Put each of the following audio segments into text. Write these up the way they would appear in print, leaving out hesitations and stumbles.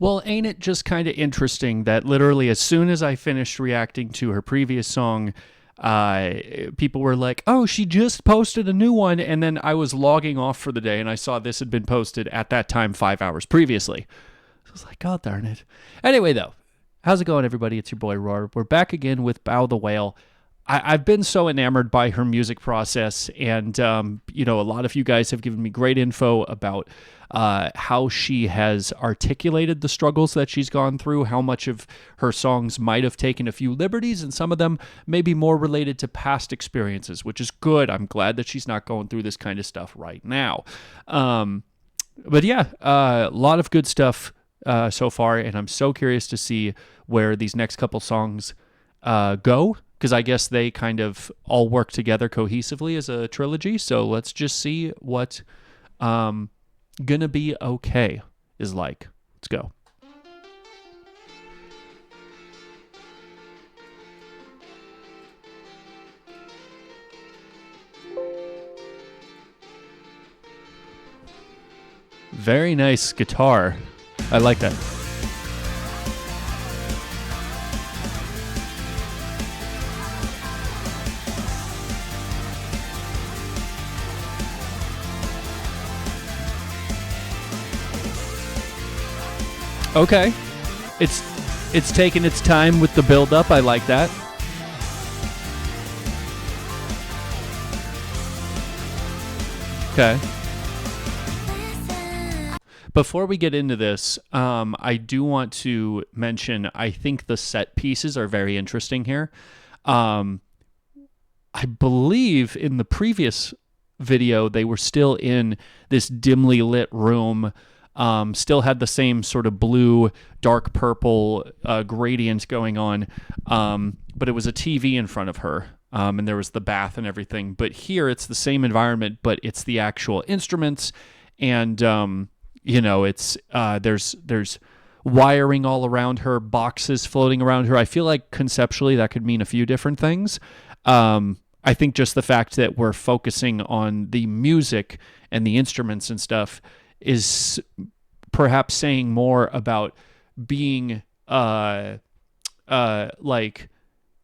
Well, ain't it just kind of interesting that literally as soon as I finished reacting to her previous song, uh, people were like, oh, she just posted a new one. And then I was logging off for the day and I saw this had been posted at that time 5 hours previously. So I was like, God darn it. Anyway, though, how's it going, everybody? It's your boy, Roar. We're back again with Bow the Whale. I've been so enamored by her music process, and a lot of you guys have given me great info about how she has articulated the struggles that she's gone through, how much of her songs might have taken a few liberties, and some of them may be more related to past experiences, which is good. I'm glad that she's not going through this kind of stuff right now. But yeah, a lot of good stuff so far, and I'm so curious to see where these next couple songs go, because I guess they kind of all work together cohesively as a trilogy. So let's just see what Gonna Be Okay is like. Let's go. Very nice guitar. I like that. Okay. It's taking its time with the build up. I like that. Okay. Before we get into this, I do want to mention, I think the set pieces are very interesting here. I believe in the previous video, they were still in this dimly lit room, still had the same sort of blue, dark purple gradient going on, but it was a TV in front of her, and there was the bath and everything. But here it's the same environment, but it's the actual instruments, and it's there's wiring all around her, boxes floating around her. I feel like conceptually that could mean a few different things. I think just the fact that we're focusing on the music and the instruments and stuff is perhaps saying more about being like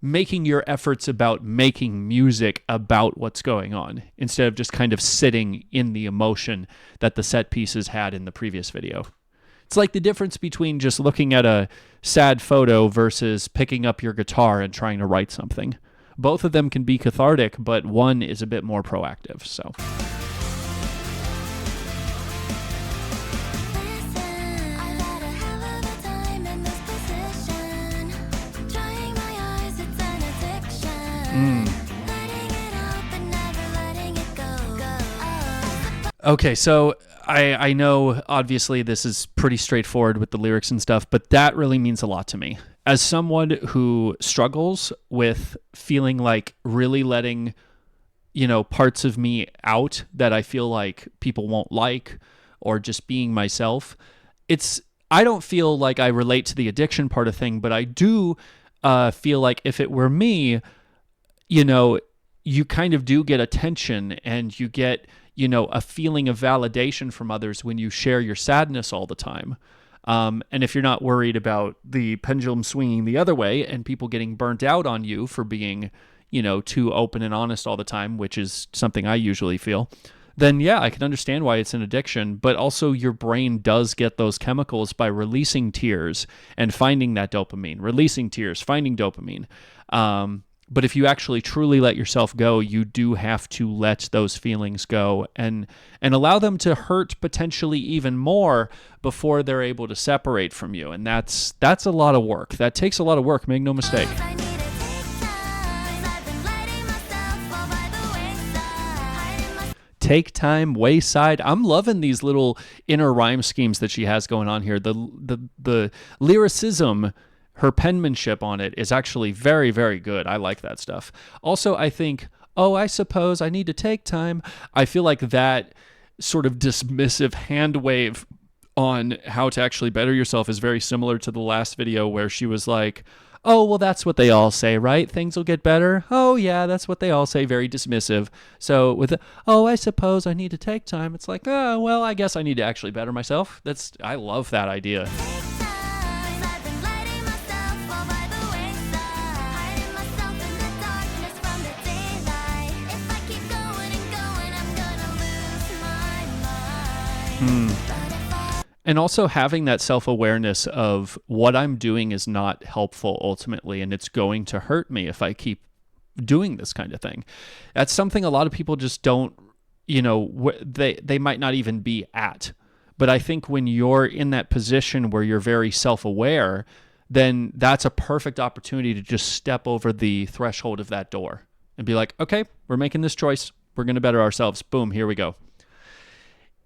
making your efforts about making music about what's going on, instead of just kind of sitting in the emotion that the set pieces had in the previous video. It's like the difference between just looking at a sad photo versus picking up your guitar and trying to write something. Both of them can be cathartic, but one is a bit more proactive. So okay, so I know obviously this is pretty straightforward with the lyrics and stuff, but that really means a lot to me. As someone who struggles with feeling like really letting, parts of me out that I feel like people won't like, or just being myself, I don't feel like I relate to the addiction part of thing, but I do feel like if it were me, you kind of do get attention, and you get, a feeling of validation from others when you share your sadness all the time. And if you're not worried about the pendulum swinging the other way and people getting burnt out on you for being, too open and honest all the time, which is something I usually feel, then yeah, I can understand why it's an addiction. But also your brain does get those chemicals by releasing tears and finding that dopamine, releasing tears, finding dopamine. But if you actually truly let yourself go, you do have to let those feelings go and allow them to hurt potentially even more before they're able to separate from you. And that's a lot of work. That takes a lot of work, make no mistake. Take time, wayside. I'm loving these little inner rhyme schemes that she has going on here. The lyricism, her penmanship on it is actually very, very good. I like that stuff. Also, I think, oh, I suppose I need to take time. I feel like that sort of dismissive hand wave on how to actually better yourself is very similar to the last video where she was like, oh, well, that's what they all say, right? Things will get better. Oh, yeah, that's what they all say. Very dismissive. So with, oh, I suppose I need to take time. It's like, oh, well, I guess I need to actually better myself. I love that idea. And also having that self-awareness of what I'm doing is not helpful ultimately, and it's going to hurt me if I keep doing this kind of thing. That's something a lot of people just don't, they might not even be at. But I think when you're in that position where you're very self-aware, then that's a perfect opportunity to just step over the threshold of that door and be like, okay, we're making this choice. We're going to better ourselves. Boom, here we go.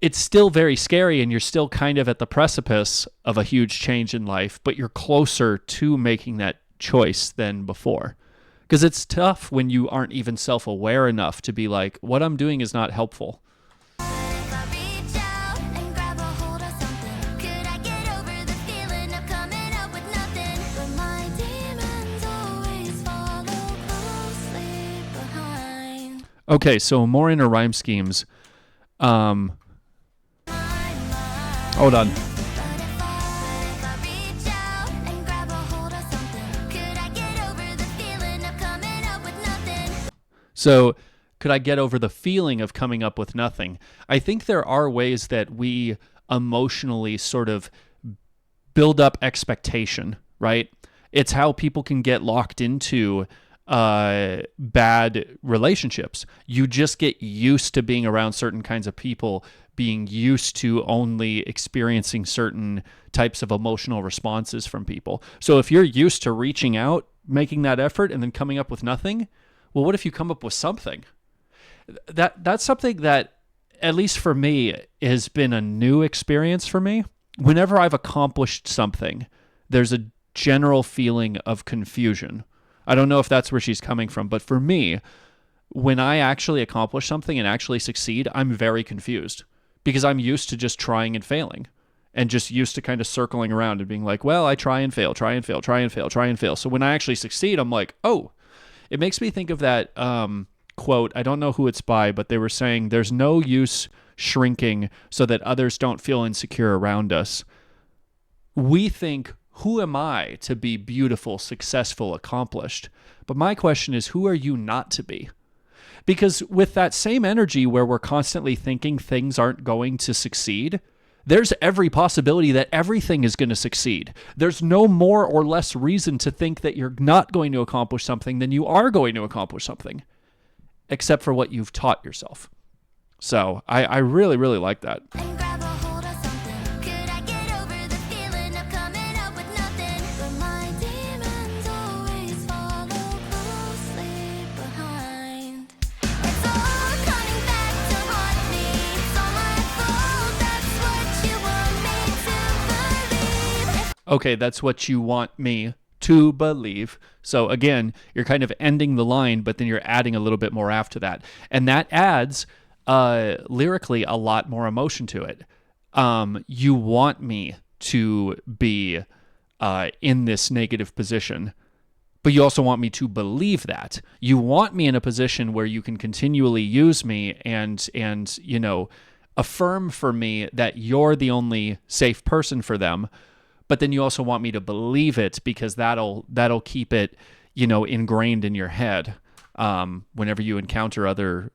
It's still very scary, and you're still kind of at the precipice of a huge change in life, but you're closer to making that choice than before. Because it's tough when you aren't even self-aware enough to be like, what I'm doing is not helpful. Okay, so more inner rhyme schemes. Hold on. So, could I get over the feeling of coming up with nothing? I think there are ways that we emotionally sort of build up expectation, right? It's how people can get locked into bad relationships. You just get used to being around certain kinds of people, being used to only experiencing certain types of emotional responses from people. So if you're used to reaching out, making that effort, and then coming up with nothing, well, what if you come up with something? That's something that, at least for me, has been a new experience for me. Whenever I've accomplished something, there's a general feeling of confusion. I don't know if that's where she's coming from, but for me, when I actually accomplish something and actually succeed, I'm very confused because I'm used to just trying and failing and just used to kind of circling around and being like, well, I try and fail, try and fail, try and fail, try and fail. So when I actually succeed, I'm like, oh, it makes me think of that quote. I don't know who it's by, but they were saying there's no use shrinking so that others don't feel insecure around us. We think, who am I to be beautiful, successful, accomplished? But my question is, who are you not to be? Because with that same energy where we're constantly thinking things aren't going to succeed, there's every possibility that everything is going to succeed. There's no more or less reason to think that you're not going to accomplish something than you are going to accomplish something, except for what you've taught yourself. So I really, really like that. Okay, that's what you want me to believe. So again, you're kind of ending the line, but then you're adding a little bit more after that. And that adds lyrically a lot more emotion to it. You want me to be in this negative position, but you also want me to believe that. You want me in a position where you can continually use me and affirm for me that you're the only safe person for them. But then you also want me to believe it because that'll keep it, ingrained in your head whenever you encounter other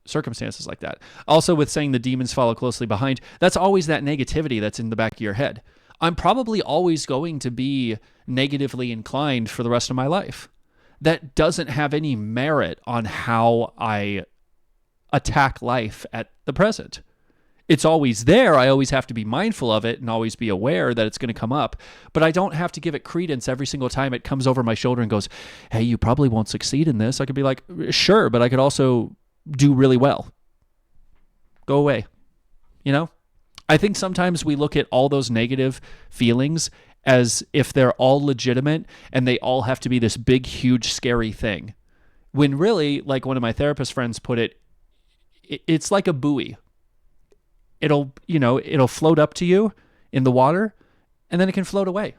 circumstances like that. Also, with saying the demons follow closely behind, that's always that negativity that's in the back of your head. I'm probably always going to be negatively inclined for the rest of my life. That doesn't have any merit on how I attack life at the present. It's always there. I always have to be mindful of it and always be aware that it's going to come up. But I don't have to give it credence every single time it comes over my shoulder and goes, hey, you probably won't succeed in this. I could be like, sure, but I could also do really well. Go away. I think sometimes we look at all those negative feelings as if they're all legitimate and they all have to be this big, huge, scary thing. When really, like one of my therapist friends put it, it's like a buoy. It'll float up to you in the water and then it can float away.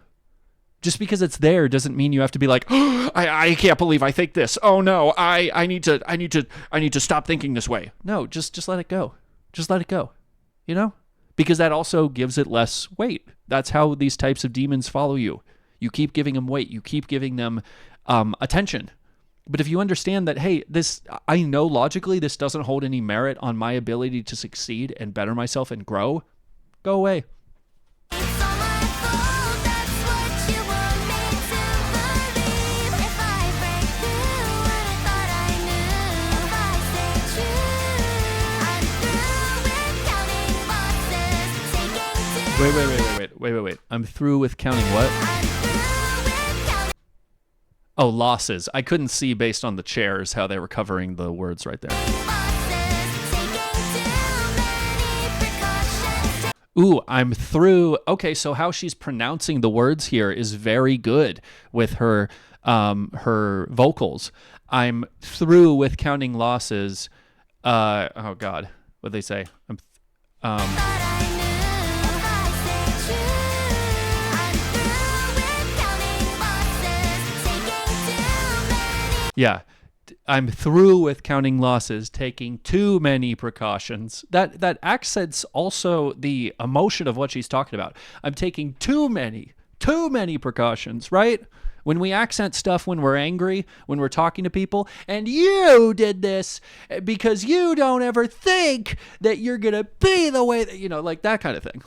Just because it's there doesn't mean you have to be like, oh, I can't believe I think this. Oh no, I need to stop thinking this way. No, just let it go. Just let it go. Because that also gives it less weight. That's how these types of demons follow you. You keep giving them weight. You keep giving them attention. But if you understand that, hey, I know logically this doesn't hold any merit on my ability to succeed and better myself and grow, go away. Wait. I'm through with counting what? Oh, losses. I couldn't see based on the chairs how they were covering the words right there. Ooh, I'm through. Okay, so how she's pronouncing the words here is very good with her vocals. I'm through with counting losses. Oh God, what'd they say? Yeah. I'm through with counting losses, taking too many precautions. That accents also the emotion of what she's talking about. I'm taking too many precautions, right? When we accent stuff when we're angry, when we're talking to people, and you did this because you don't ever think that you're going to be the way that, like that kind of thing.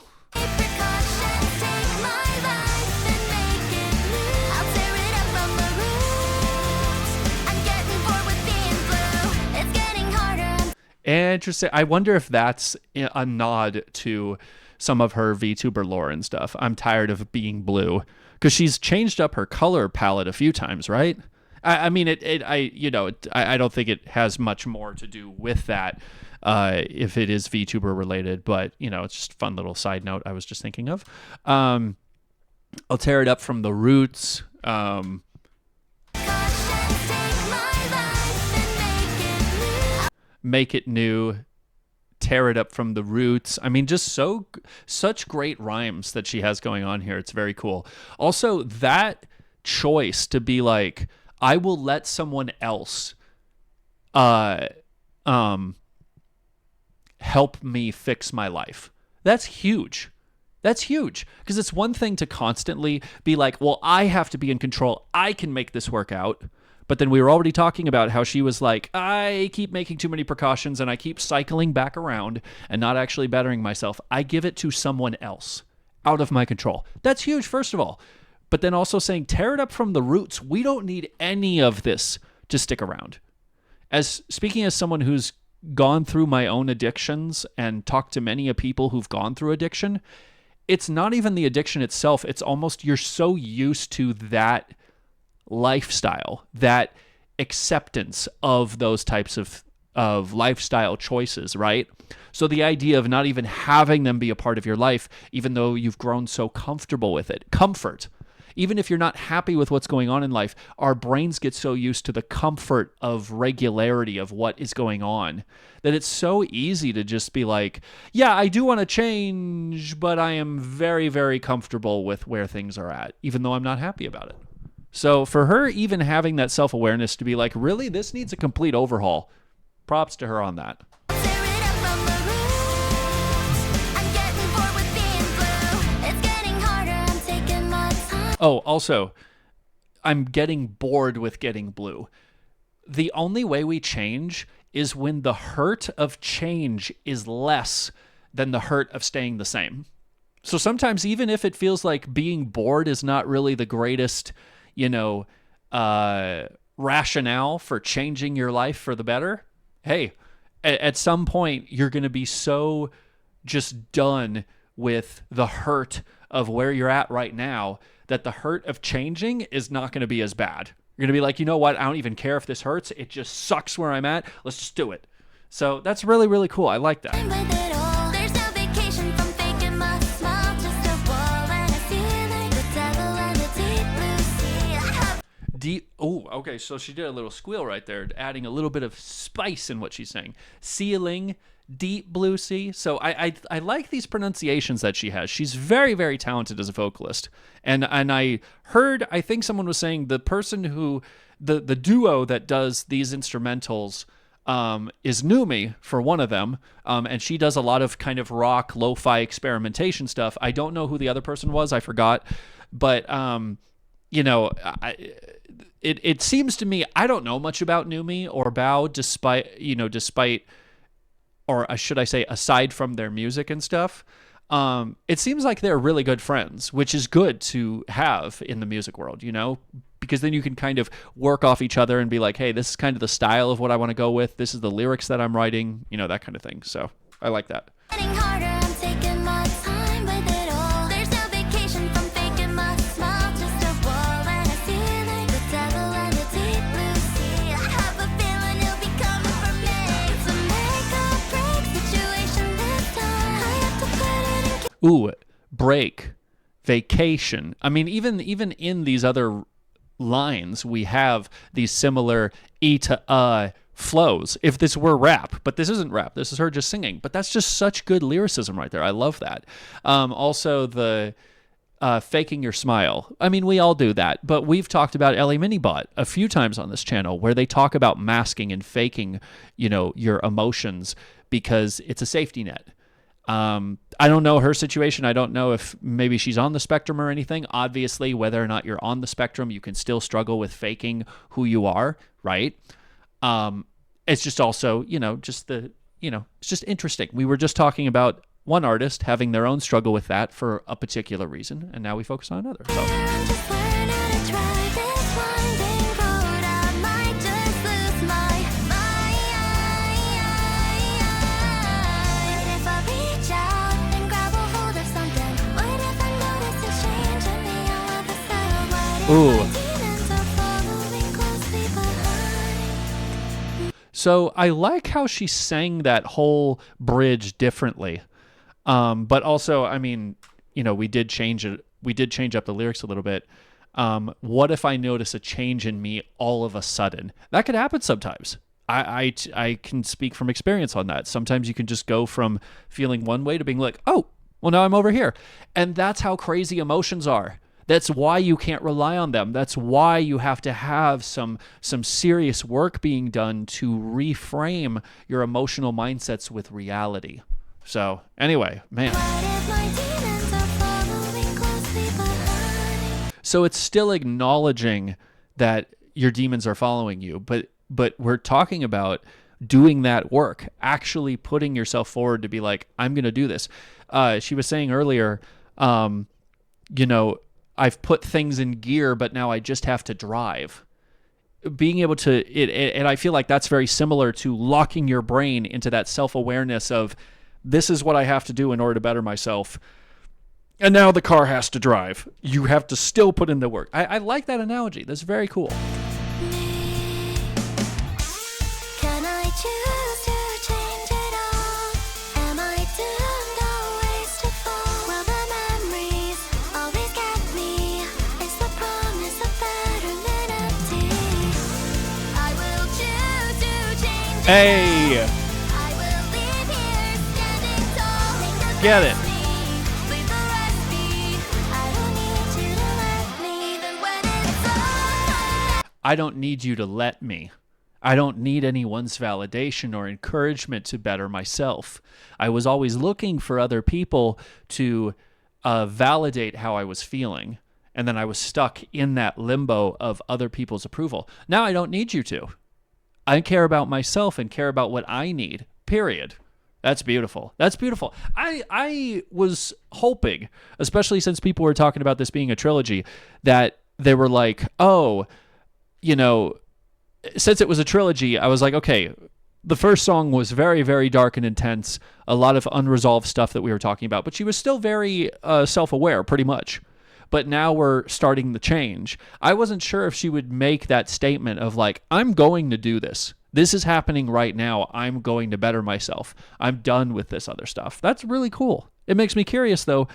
Interesting. I wonder if that's a nod to some of her VTuber lore and stuff. I'm tired of being blue because she's changed up her color palette a few times, right? I mean, I don't think it has much more to do with that if it is VTuber related, but it's just a fun little side note I was just thinking of. I'll tear it up from the roots. Make it new, tear it up from the roots. I mean, just such great rhymes that she has going on here. It's very cool. Also, that choice to be like, I will let someone else help me fix my life. That's huge. That's huge. Because it's one thing to constantly be like, well, I have to be in control. I can make this work out. But then we were already talking about how she was like, I keep making too many precautions and I keep cycling back around and not actually bettering myself. I give it to someone else out of my control. That's huge, first of all. But then also saying, tear it up from the roots. We don't need any of this to stick around. Speaking as someone who's gone through my own addictions and talked to many people who've gone through addiction, it's not even the addiction itself. It's almost you're so used to that lifestyle, that acceptance of those types of lifestyle choices, right? So the idea of not even having them be a part of your life, even though you've grown so comfortable with it, comfort. Even if you're not happy with what's going on in life, our brains get so used to the comfort of regularity of what is going on that it's so easy to just be like, yeah, I do want to change, but I am very, very comfortable with where things are at, even though I'm not happy about it. So for her even having that self-awareness to be like, really, this needs a complete overhaul, props to her on that. Oh, also, I'm getting bored with getting blue. The only way we change is when the hurt of change is less than the hurt of staying the same. So sometimes even if it feels like being bored is not really the greatest rationale for changing your life for the better, hey, at some point you're going to be so just done with the hurt of where you're at right now that the hurt of changing is not going to be as bad. You're going to be like, you know what? I don't even care if this hurts. It just sucks where I'm at. Let's just do it. So that's really, really cool. I like that. Okay, so she did a little squeal right there, adding a little bit of spice in what she's saying. Ceiling, deep blue sea. So I like these pronunciations that she has. She's very, very talented as a vocalist. And I heard, I think someone was saying the person who, the duo that does these instrumentals is Numi for one of them. And she does a lot of kind of rock, lo-fi experimentation stuff. I don't know who the other person was. I forgot. But, it seems to me, I don't know much about Numi or Bao, despite, or should I say, aside from their music and stuff. It seems like they're really good friends, which is good to have in the music world, because then you can kind of work off each other and be like, hey, this is kind of the style of what I want to go with. This is the lyrics that I'm writing, that kind of thing. So I like that. Ooh, break, vacation. I mean, even in these other lines, we have these similar e to flows. If this were rap, but this isn't rap. This is her just singing. But that's just such good lyricism right there. I love that. Also, the faking your smile. I mean, we all do that, but we've talked about Ellie Minibot a few times on this channel where they talk about masking and faking, your emotions because it's a safety net. I don't know her situation. I don't know if maybe she's on the spectrum or anything. Obviously, whether or not you're on the spectrum, you can still struggle with faking who you are, right? It's just also, it's just interesting. We were just talking about one artist having their own struggle with that for a particular reason, and now we focus on another. So I like how she sang that whole bridge differently. But also, I mean, we did change it. We did change up the lyrics a little bit. What if I notice a change in me all of a sudden? That could happen sometimes. I can speak from experience on that. Sometimes you can just go from feeling one way to being like, oh, well, now I'm over here. And that's how crazy emotions are. That's why you can't rely on them. That's why you have to have some serious work being done to reframe your emotional mindsets with reality. So anyway, man. So it's still acknowledging that your demons are following you, but we're talking about doing that work, actually putting yourself forward to be like, I'm going to do this. She was saying earlier, I've put things in gear, but now I just have to drive. Being able to, and I feel like that's very similar to locking your brain into that self-awareness of, this is what I have to do in order to better myself. And now the car has to drive. You have to still put in the work. I like that analogy. That's very cool. Can I choose to change it all? Am I doomed always to fall? Will the memories always get me? Is the promise of betterment empty? I will choose to change it. Hey! I will leave here standing tall. Get it. Leave the rest be. I don't need you to let me. Then when it's all I don't need you to let me. I don't need anyone's validation or encouragement to better myself. I was always looking for other people to validate how I was feeling. And then I was stuck in that limbo of other people's approval. Now I don't need you to. I care about myself and care about what I need, period. That's beautiful. That's beautiful. I was hoping, especially since people were talking about this being a trilogy, that they were like, oh, since it was a trilogy, I was like, okay, the first song was very, very dark and intense, a lot of unresolved stuff that we were talking about, but she was still very self-aware, pretty much. But now we're starting the change. I wasn't sure if she would make that statement of like, I'm going to do this. This is happening right now. I'm going to better myself. I'm done with this other stuff. That's really cool. It makes me curious, though,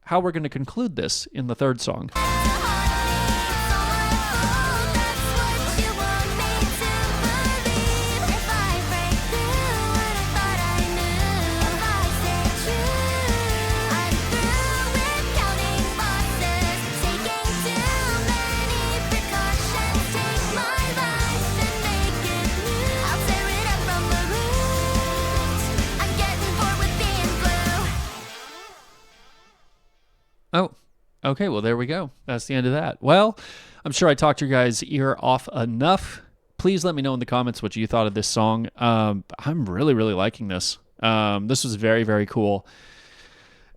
how we're going to conclude this in the third song. Oh, okay. Well, there we go. That's the end of that. Well, I'm sure I talked your guys' ear off enough. Please let me know in the comments what you thought of this song. I'm really, really liking this. This was very, very cool.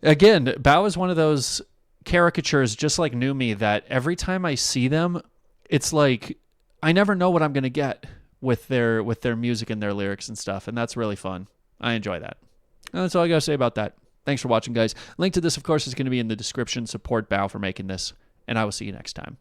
Again, Bao is one of those caricatures, just like Numi, that every time I see them, it's like I never know what I'm going to get with their music and their lyrics and stuff, and that's really fun. I enjoy that. And that's all I got to say about that. Thanks for watching, guys. Link to this, of course, is going to be in the description. Support Bao for making this, and I will see you next time.